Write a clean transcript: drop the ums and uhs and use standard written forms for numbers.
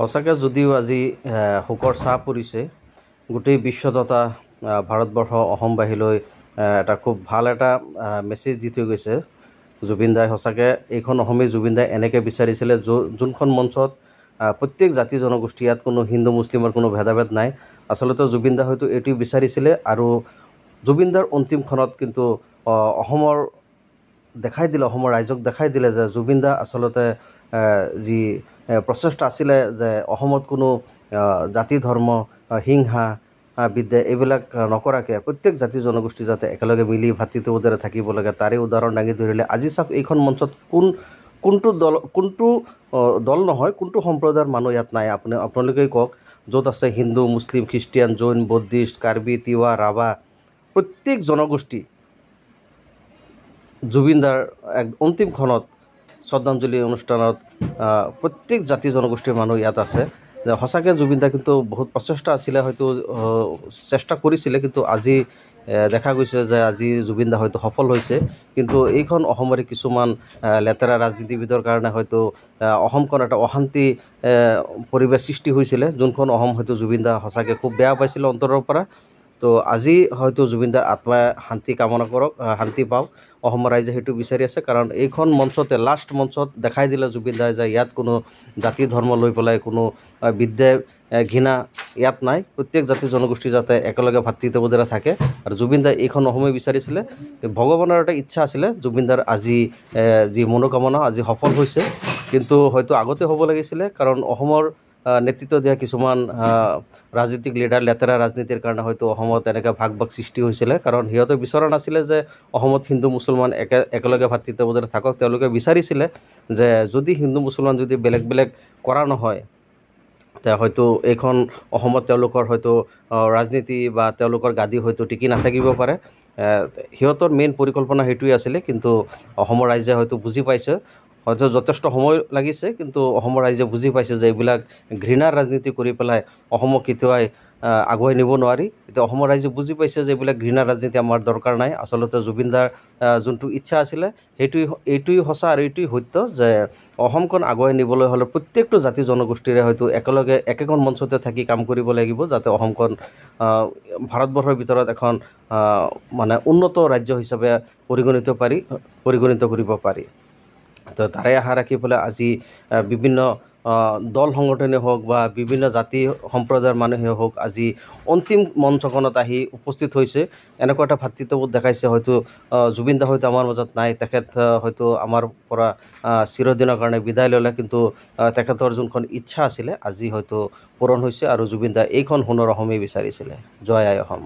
সঁচাকৈ যদিও আজি শোকৰ ছাঁ পৰিছে, গোটেই বিশ্ব তথা ভাৰতবৰ্ষ অসমবাসীলৈ এটা খুব ভাল এটা মেছেজ দি থৈ গৈছে জুবিন দাই। সঁচাকৈ এইখন অসমেই জুবিন দাই এনেকৈ বিচাৰিছিলে যোনখন মঞ্চত প্ৰত্যেক জাতি জনগোষ্ঠী, ইয়াত কোনো হিন্দু মুছলিমৰ কোনো ভেদাভেদ নাই। আচলতে জুবিন দা হয়তো এইটোৱে বিচাৰিছিলে, আৰু জুবিন দাৰ অন্তিম ক্ষণত কিন্তু অসমৰ ৰাইজক দেখাই দিলে যে জুবিন দা আচলতে যি প্ৰচেষ্টা আছিলে যে অসমত কোনো জাতি ধৰ্ম হিংসা বিদ্বেষ এইবিলাক নকৰাকৈ প্ৰত্যেক জাতি জনগোষ্ঠী যাতে একেলগে মিলি ভাতৃত্ববোধেৰে থাকিব লাগে, তাৰে উদাহৰণ দাঙি ধৰিলে। আজি চাওক, এইখন মঞ্চত কোনটো দল নহয়, কোনটো সম্প্ৰদায়ৰ মানুহ ইয়াত নাই আপোনালোকেই কওক। য'ত আছে হিন্দু, মুছলিম, খ্ৰীষ্টিয়ান, জৈন, বৌদ্ধিষ্ট, কাৰ্বি, তিৱা, ৰাভা, প্ৰত্যেক জনগোষ্ঠী জুবিন দাৰ এক অন্তিম ক্ষণত শ্ৰদ্ধাঞ্জলি অনুষ্ঠানত প্ৰত্যেক জাতি জনগোষ্ঠীৰ মানুহ ইয়াত আছে। যে সঁচাকৈ জুবিন দা কিন্তু বহুত প্ৰচেষ্টা আছিলে, হয়তো চেষ্টা কৰিছিলে, কিন্তু আজি দেখা গৈছে যে আজি জুবিন দা হয়তো সফল হৈছে। কিন্তু এইখন অসমৰে কিছুমান লেতেৰা ৰাজনীতিবিদৰ কাৰণে হয়তো অসমখন এটা অশান্তি পৰিৱেশ সৃষ্টি হৈছিলে, যোনখন অসম হয়তো জুবিন দা সঁচাকৈ খুব বেয়া পাইছিলে অন্তৰৰ পৰা। তো আজি হয়তো জুবিন দাৰ আত্মাই শান্তি কামনা কৰক, শান্তি পাওক। অসমৰ ৰাইজে সেইটো বিচাৰি আছে, কাৰণ এইখন মঞ্চতে লাষ্ট মঞ্চত দেখাই দিলে জুবিন দাই যে ইয়াত কোনো জাতি ধৰ্ম লৈ পেলাই কোনো বিদ্বেষ ঘৃণা ইয়াত নাই। প্ৰত্যেক জাতি জনগোষ্ঠী যাতে একেলগে ভাতৃত্ববোধেৰে থাকে, আৰু জুবিন দাই এইখন অসমেই বিচাৰিছিলে। ভগৱানৰ এটা ইচ্ছা আছিলে, জুবিন দাৰ আজি যি মনোকামনা আজি সফল হৈছে, কিন্তু হয়তো আগতে হ'ব লাগিছিলে। কাৰণ অসমৰ নেতৃত্ব দিয়া কিছুমান ৰাজনৈতিক লিডাৰ লেতেৰা ৰাজনীতিৰ কাৰণে হয়তো অসমত এনেকৈ ভাগ সৃষ্টি হৈছিলে। কাৰণ সিহঁতে বিচৰা নাছিলে যে অসমত হিন্দু মুছলমান একেলগে ভাতৃত্ববোধেৰে থাকক। তেওঁলোকে বিচাৰিছিলে যে যদি হিন্দু মুছলমান যদি বেলেগ বেলেগ কৰা নহয়, হয়তো এইখন অসমত তেওঁলোকৰ হয়তো ৰাজনীতি বা তেওঁলোকৰ গাদী হয়তো টিকি নাথাকিব পাৰে। সিহঁতৰ মেইন পৰিকল্পনা সেইটোৱে আছিলে, কিন্তু অসমৰ ৰাইজে হয়তো বুজি পাইছে। হয়তো যথেষ্ট সময় লাগিছে, কিন্তু অসমৰ ৰাইজে বুজি পাইছে যে এইবিলাক ঘৃণাৰ ৰাজনীতি কৰি পেলাই অসমক কেতিয়াই আগুৱাই নিব নোৱাৰি। এতিয়া অসমৰ ৰাইজে বুজি পাইছে যে এইবিলাক ঘৃণাৰ ৰাজনীতি আমাৰ দৰকাৰ নাই। আচলতে জুবিন দাৰ যোনটো ইচ্ছা আছিলে এইটোৱেই সঁচা আৰু এইটোৱেই সত্য, যে অসমখন আগুৱাই নিবলৈ হ'লে প্ৰত্যেকটো জাতি জনগোষ্ঠীৰে হয়তো একেলগে একেখন মঞ্চতে থাকি কাম কৰিব লাগিব, যাতে অসমখন ভাৰতবৰ্ষৰ ভিতৰত এখন মানে উন্নত ৰাজ্য হিচাপে পৰিগণিত কৰিব পাৰি। তো তাৰে আশা ৰাখি পেলাই আজি বিভিন্ন দল সংগঠনেই হওক বা বিভিন্ন জাতি সম্প্ৰদায়ৰ মানুহেই হওক আজি অন্তিম মঞ্চখনত আহি উপস্থিত হৈছে। এনেকুৱা এটা ভাতৃত্ববোধ দেখাইছে। হয়তো জুবিন দা হয়তো আমাৰ মাজত নাই, তেখেত হয়তো আমাৰ পৰা চিৰদিনৰ কাৰণে বিদায় ল'লে, কিন্তু তেখেতৰ যোনখন ইচ্ছা আছিলে আজি হয়তো পূৰণ হৈছে, আৰু জুবিন দা এইখন সোণৰ অসমেই বিচাৰিছিলে। জয় আই অসম।